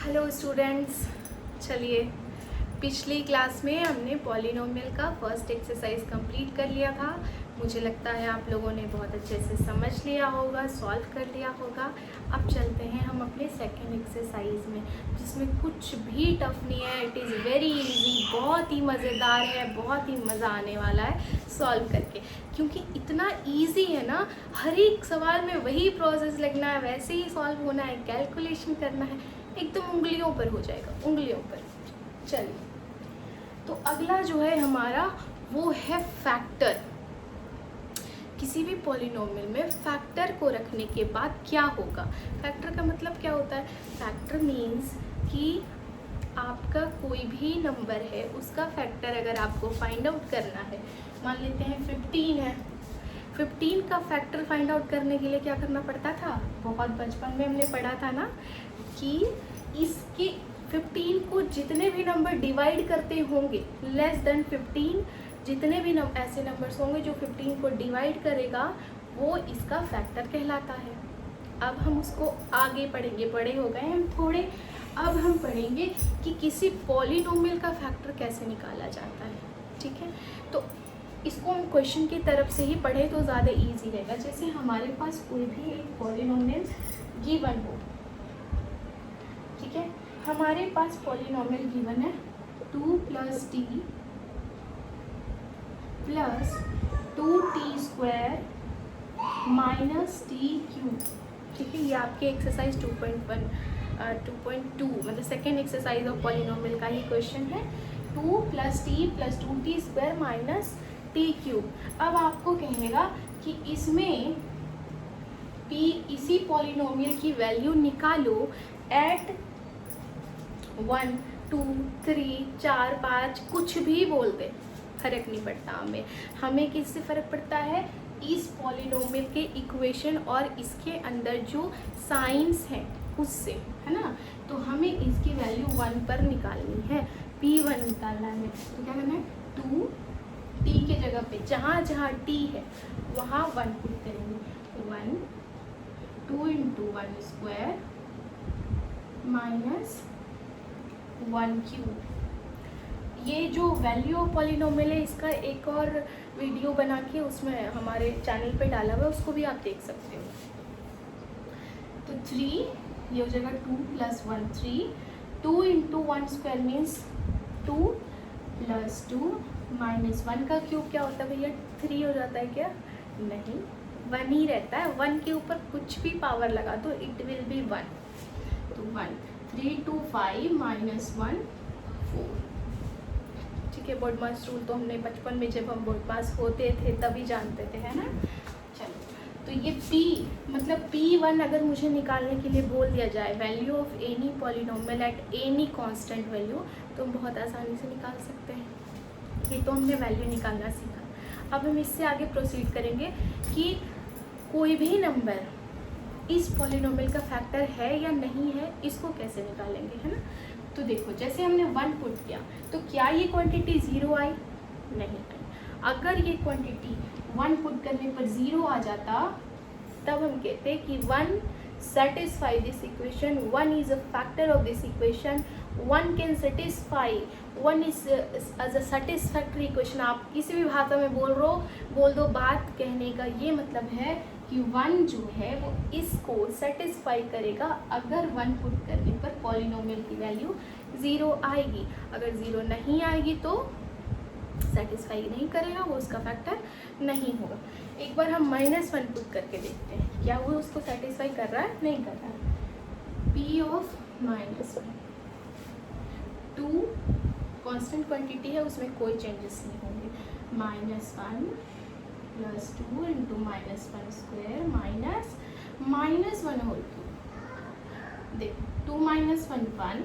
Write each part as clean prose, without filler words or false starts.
Hello students, चलिए पिछली class में हमने पॉलिनोमियल का फर्स्ट एक्सरसाइज कंप्लीट कर लिया था। मुझे लगता है आप लोगों ने बहुत अच्छे से समझ लिया होगा, सॉल्व कर लिया होगा। अब चलते हैं हम अपने सेकंड एक्सरसाइज में, जिसमें कुछ भी टफ नहीं है। इट इज़ वेरी इजी, बहुत ही मज़ेदार है, बहुत ही मज़ा आने वाला है सॉल्व करके, क्योंकि इतना इजी है ना। हर एक सवाल में वही प्रोसेस लगना है, वैसे ही सॉल्व होना है, कैलकुलेशन करना है, एकदम उंगलियों पर हो जाएगा, उंगलियों पर। चलिए, तो अगला जो है हमारा वो है फैक्टर। किसी भी पॉलिनोमियल में फैक्टर को रखने के बाद क्या होगा। फैक्टर का मतलब क्या होता है? फैक्टर मीन्स कि आपका कोई भी नंबर है, उसका फैक्टर अगर आपको फाइंड आउट करना है, मान लेते हैं 15 है। 15 का फैक्टर फाइंड आउट करने के लिए क्या करना पड़ता था? बहुत बचपन में हमने पढ़ा था ना कि इसके 15 को जितने भी नंबर डिवाइड करते होंगे, लेस देन 15 जितने भी ऐसे नंबर्स होंगे जो 15 को डिवाइड करेगा, वो इसका फैक्टर कहलाता है। अब हम उसको आगे पढ़ेंगे, बड़े हो गए हम थोड़े। अब हम पढ़ेंगे कि किसी पॉलिनोमियल का फैक्टर कैसे निकाला जाता है। ठीक है, तो इसको हम क्वेश्चन की तरफ से ही पढ़े तो ज़्यादा इजी रहेगा। जैसे हमारे पास कोई भी एक पॉलिनोमियल गिवन हो, ठीक है, हमारे पास पॉलिनोमियल गिवन है 2 + t + 2t² - t³। ठीक है, ये आपके एक्सरसाइज 2.2 मतलब सेकेंड एक्सरसाइज ऑफ पॉलिनोमियल का ही क्वेश्चन है। 2 + t + 2t² - t³। अब आपको कहेगा कि इसमें इसी पॉलिनोमियल की वैल्यू निकालो एट 1, 2, 3, 4, 5, कुछ भी बोल दे, फर्क नहीं पड़ता हमें किससे फ़र्क पड़ता है? इस पॉलिनोमियल के इक्वेशन और इसके अंदर जो साइंस हैं उससे, है ना। तो हमें इसकी वैल्यू 1 पर निकालनी है, P1 निकालना है। तो क्या करना है? 2 t के जगह पे जहाँ जहाँ t है वहाँ 1 पुट करेंगे। 1 2 × 1² - 1³ ये जो वैल्यू ऑफ पॉलिनोमियल है, इसका एक और वीडियो बना के उसमें हमारे चैनल पे डाला हुआ है, उसको भी आप देख सकते हो। तो 3 ये हो जाएगा 2 + 1 3। 2 × 1² मीन्स 2 + 2 - 1 का क्यूब क्या होता है भैया? 3 हो जाता है क्या? नहीं, 1 ही रहता है। 1 के ऊपर कुछ भी पावर लगा तो इट विल बी 1। तो 1 3 2 5 - 1 4। ठीक है, बोर्ड मास रूल तो हमने बचपन में जब हम बोर्ड पास होते थे तभी जानते थे, है ना। चलो, तो ये P मतलब P1 अगर मुझे निकालने के लिए बोल दिया जाए, value of any polynomial at any constant value, तो हम बहुत आसानी से निकाल सकते हैं। ये तो हमने वैल्यू निकालना सीखा। अब हम इससे आगे प्रोसीड करेंगे कि कोई भी नंबर इस पॉलिनोमियल का फैक्टर है या नहीं है, इसको कैसे निकालेंगे, है ना। तो देखो, जैसे हमने 1 पुट किया तो क्या ये क्वांटिटी 0 आई? नहीं आई। अगर ये क्वांटिटी 1 पुट करने पर 0 आ जाता, तब हम कहते कि 1 satisfy this equation, 1 is a factor of this equation, 1 can satisfy, 1 is as a satisfactory equation। आप किसी भी भाषा में बोल दो। बात कहने का ये मतलब है कि 1 जो है वो इसको सेटिस्फाई करेगा अगर 1 पुट करने पर पॉलिनोमियल की वैल्यू 0 आएगी। अगर 0 नहीं आएगी तो सेटिस्फाई नहीं करेगा, वो उसका फैक्टर नहीं होगा। एक बार हम -1 पुट करके देखते हैं, क्या वो उसको सेटिस्फाई कर रहा है? नहीं कर रहा है। P ऑफ -1 2 कांस्टेंट क्वांटिटी है, उसमें कोई चेंजेस नहीं होंगे। -1 + 2 × -1² -1 होल क्यूब। देखो 2 - 1 1,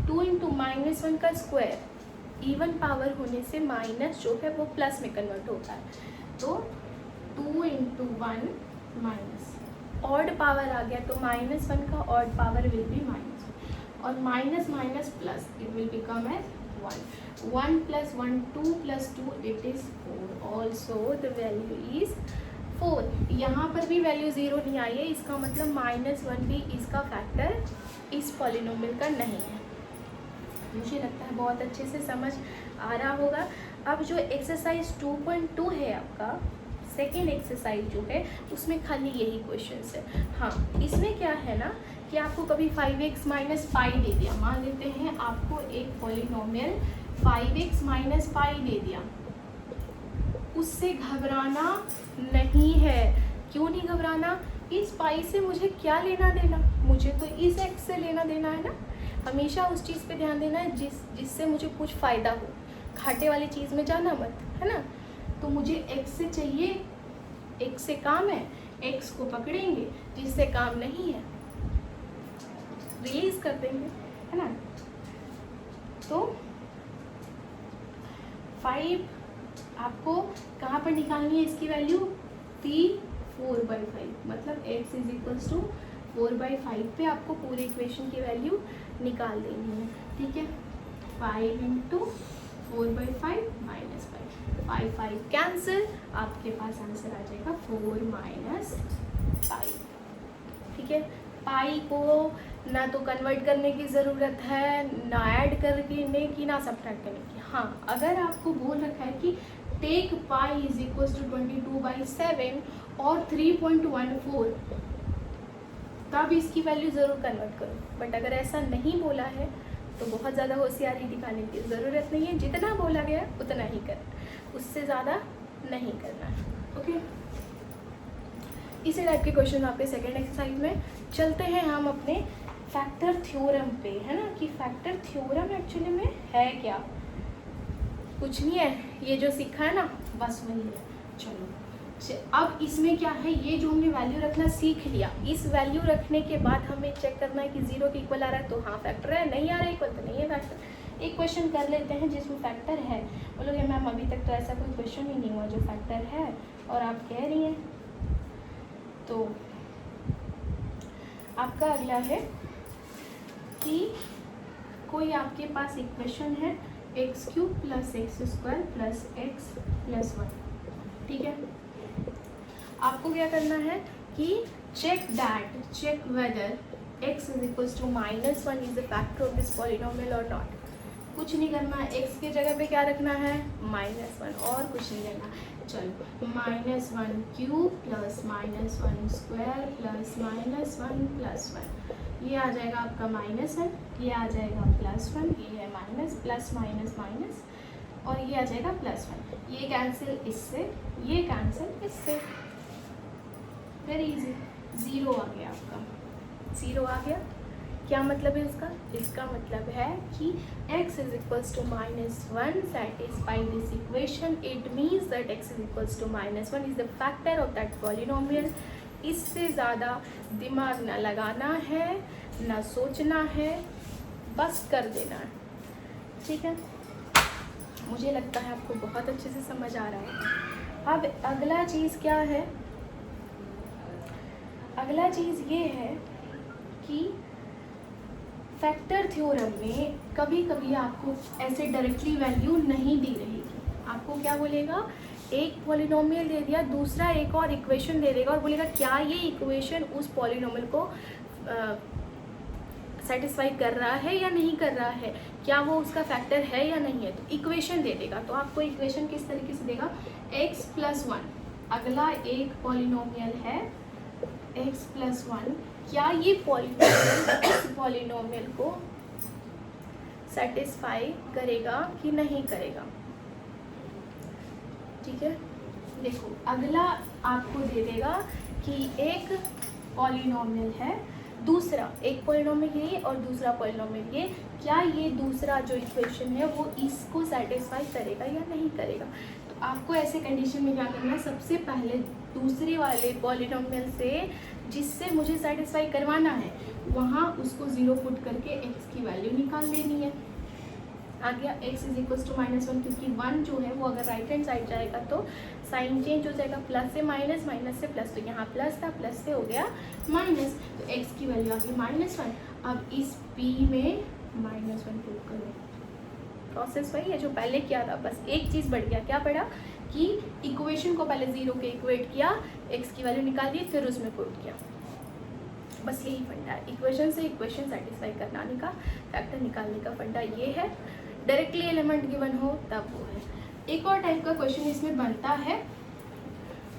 2 × -1 का स्क्वायर, इवन पावर होने से माइनस जो है वो प्लस में कन्वर्ट होता है। तो 2 × 1 माइनस, ऑड पावर आ गया तो -1 का ऑड पावर विल बी -1, और minus minus plus, it will become as 1। 1 + 1 2 + 2 it is 4। Also the value is 4। यहाँ पर भी वैल्यू 0 नहीं आई है, इसका मतलब -1 भी इसका फैक्टर इस पॉलिनोमियल का नहीं है। मुझे लगता है बहुत अच्छे से समझ आ रहा होगा। अब जो एक्सरसाइज 2.2 है आपका, सेकेंड एक्सरसाइज जो है, उसमें खाली यही क्वेश्चंस है। हाँ, इसमें क्या है ना कि आपको कभी 5x माइनस पाई दे दिया, मान लेते हैं आपको एक पॉलिनोमियल 5x माइनस पाई दे दिया, उससे घबराना नहीं है। क्यों नहीं घबराना? इस पाई से मुझे क्या लेना देना, मुझे तो इस x से लेना देना है ना। हमेशा उस चीज़ पे ध्यान देना है जिससे मुझे कुछ फ़ायदा हो, घाटे वाली चीज़ में जाना मत, है ना। तो मुझे x से चाहिए, x से काम है, x को पकड़ेंगे, जिससे काम नहीं है रिलीज कर देंगे, है ना। तो 5 आपको कहाँ पर निकालनी है इसकी वैल्यू? P4/5, मतलब x इज इक्वल्स टू 4/5 पे आपको पूरे इक्वेशन की वैल्यू निकाल देनी है, ठीक है। 5 इंटू 4/5 माइनस 5, 5 कैंसिल, आपके पास आंसर आ जाएगा 4 माइनस 5, ठीक है। पाई को ना तो कन्वर्ट करने की ज़रूरत है, ना ऐड करने की, ना सब्ट्रैक्ट करने की। हाँ, अगर आपको बोल रखा है कि take pi is equal to 22/7 और 3.14, तब इसकी वैल्यू ज़रूर कन्वर्ट करो। बट अगर ऐसा नहीं बोला है तो बहुत ज़्यादा होशियारी दिखाने की ज़रूरत नहीं है, जितना बोला गया है उतना ही करना, उससे ज़्यादा नहीं करना है, ओके। इसी टाइप के क्वेश्चन आपके सेकेंड एक्सरसाइज में। चलते हैं हम अपने फैक्टर थ्योरम पे, है ना, कि फैक्टर थ्योरम एक्चुअली में है क्या। कुछ नहीं है, ये जो सीखा है ना बस वही है। चलो अब इसमें क्या है, ये जो हमने वैल्यू रखना सीख लिया, इस वैल्यू रखने के बाद हमें चेक करना है कि 0 के इक्वल आ रहा है तो हाँ फैक्टर है, नहीं आ रहा है इक्वल तो नहीं है फैक्टर। एक क्वेश्चन कर लेते हैं जिसमें फैक्टर है। बोलोगे मैम अभी तक तो ऐसा कोई क्वेश्चन ही नहीं हुआ जो फैक्टर है और आप कह रही हैं। तो आपका अगला है कि कोई आपके पास इक्वेशन है x³ + x² + x + 1, ठीक है। आपको क्या करना है कि check whether x is equals to -1 is the factor of this polynomial or not। कुछ नहीं करना है, x के जगह पे क्या रखना है? -1, और कुछ नहीं करना। चलो -1³ + -1² + -1 ये आ जाएगा आपका -1, ये आ जाएगा +1, ये है माइनस, प्लस माइनस माइनस, और ये आ जाएगा +1। ये कैंसिल इससे, ये कैंसिल इससे, वेरी इजी। 0 आ गया आपका, 0 आ गया। क्या मतलब है इसका? इसका मतलब है कि x is equals to -1 satisfy this equation, it means that x is equals to -1 is the factor of that polynomial। इससे ज़्यादा दिमाग ना लगाना है, ना सोचना है, बस कर देना है, ठीक है। मुझे लगता है आपको बहुत अच्छे से समझ आ रहा है। अब अगला चीज़ क्या है? अगला चीज़ ये है कि फैक्टर थ्योरम में कभी कभी आपको ऐसे डायरेक्टली वैल्यू नहीं दी रहेगी। आपको क्या बोलेगा? एक पॉलिनोमियल दे दिया, दूसरा एक और इक्वेशन दे देगा और बोलेगा क्या ये इक्वेशन उस पॉलिनोमियल को सेटिस्फाई कर रहा है या नहीं कर रहा है, क्या वो उसका फैक्टर है या नहीं है। तो इक्वेशन दे देगा। तो आपको इक्वेशन किस तरीके से देगा? x + 1, अगला एक पॉलिनोमियल है x + 1, क्या ये पॉलिनोमियल इस पॉलिनोमियल को सेटिस्फाई करेगा कि नहीं करेगा, ठीक है। देखो अगला आपको दे देगा कि एक पॉलिनोमियल है, दूसरा एक पॉलिनोमियल ये और दूसरा पॉलिनोमियल ये, क्या ये दूसरा जो इक्वेशन है वो इसको सेटिस्फाई करेगा या नहीं करेगा। तो आपको ऐसे कंडीशन में क्या करना है? सबसे पहले दूसरे वाले पॉलिनोमियल से जिससे मुझे सेटिस्फाई करवाना है वहाँ उसको 0 पुट करके x की वैल्यू निकाल लेनी है। आ गया x इज इक्वल्स टू -1, क्योंकि 1 जो है वो अगर राइट हैंड साइड जाएगा तो साइन चेंज हो जाएगा, प्लस से माइनस, माइनस से प्लस, तो यहाँ प्लस था, प्लस से हो गया माइनस, तो x की वैल्यू आ गई -1। अब इस p में -1 पुट करो। प्रोसेस वही है जो पहले किया था, बस एक चीज़ बढ़ गया। क्या पड़ा कि इक्वेशन को पहले 0 के इक्वेट किया, x की वैल्यू निकाल दी, फिर उसमें पुट किया। बस यही फंडा है, इक्वेशन से इक्वेशन सेटिस्फाई कराने का, फैक्टर निकालने का फंडा ये है। डायरेक्टली एलिमेंट गिवन हो तब वो है। एक और टाइप का क्वेश्चन इसमें बनता है,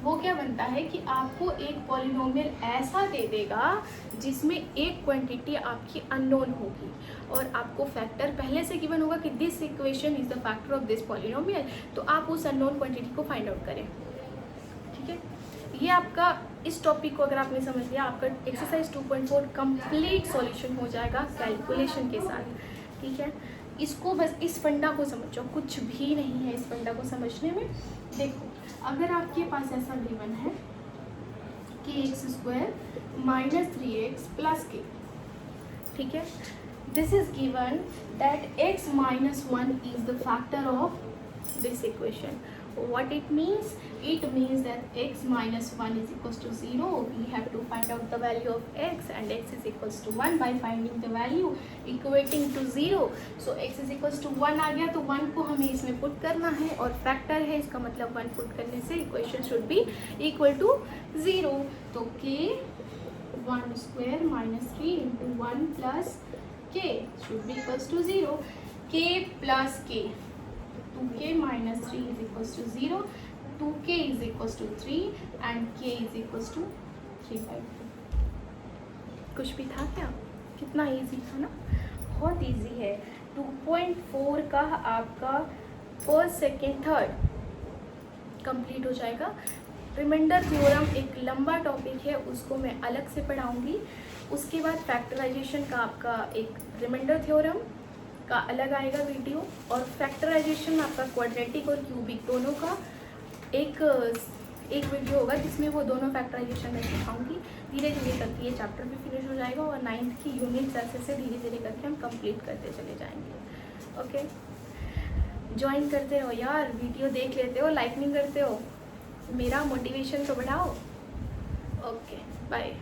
वो क्या बनता है कि आपको एक पॉलिनोमियल ऐसा दे देगा जिसमें एक क्वांटिटी आपकी अननोन होगी और आपको फैक्टर पहले से गिवन होगा कि this equation is the factor of this polynomial, तो आप उस अननोन क्वांटिटी को फाइंड आउट करें। ठीक है, ये आपका इस टॉपिक को अगर आपने समझ लिया, आपका एक्सरसाइज 2.4 कंप्लीट सॉल्यूशन हो जाएगा कैलकुलेशन के साथ। ठीक है, इसको बस इस फंडा को समझो, कुछ भी नहीं है इस फंडा को समझने में। देखो, अगर आपके पास ऐसा गिवन है कि x² माइनस 3x प्लस के, ठीक है, this is given that x minus 1 is the factor of this equation. What it means? It means that x minus 1 is equals to 0. We have to find out the value of x, and x is equals to 1 by finding the value equating to 0. So x is equals to 1 आ गया, तो 1 को हमें इसमें put करना है और factor है, इसका मतलब 1 पुट करने से equation should be equal to 0. तो k 1 square minus 3 into 1 plus k should be equals to 0. k plus k, 2k minus 3 is equals to 0, 2k is equals to 3 and k is equals to 3/2. कुछ भी था क्या? कितना easy था ना, बहुत easy है। 2.4 का आपका फर्स्ट सेकेंड थर्ड कंप्लीट हो जाएगा। रिमाइंडर थ्योरम एक लंबा टॉपिक है, उसको मैं अलग से पढ़ाऊंगी। उसके बाद फैक्टराइजेशन का आपका एक रिमाइंडर थ्योरम का अलग आएगा वीडियो, और फैक्टराइजेशन आपका क्वाड्रेटिक और क्यूबिक दोनों का एक वीडियो होगा जिसमें वो दोनों फैक्टराइजेशन मैं सिखाऊंगी। धीरे धीरे करके ये चैप्टर भी फिनिश हो जाएगा और 9th की यूनिट्स ऐसे से धीरे धीरे करके हम कंप्लीट करते चले जाएंगे। ओके, ज्वाइन करते रहो यार, वीडियो देख लेते हो, लाइक नहीं करते हो, मेरा मोटिवेशन तो बढ़ाओ। Okay, bye.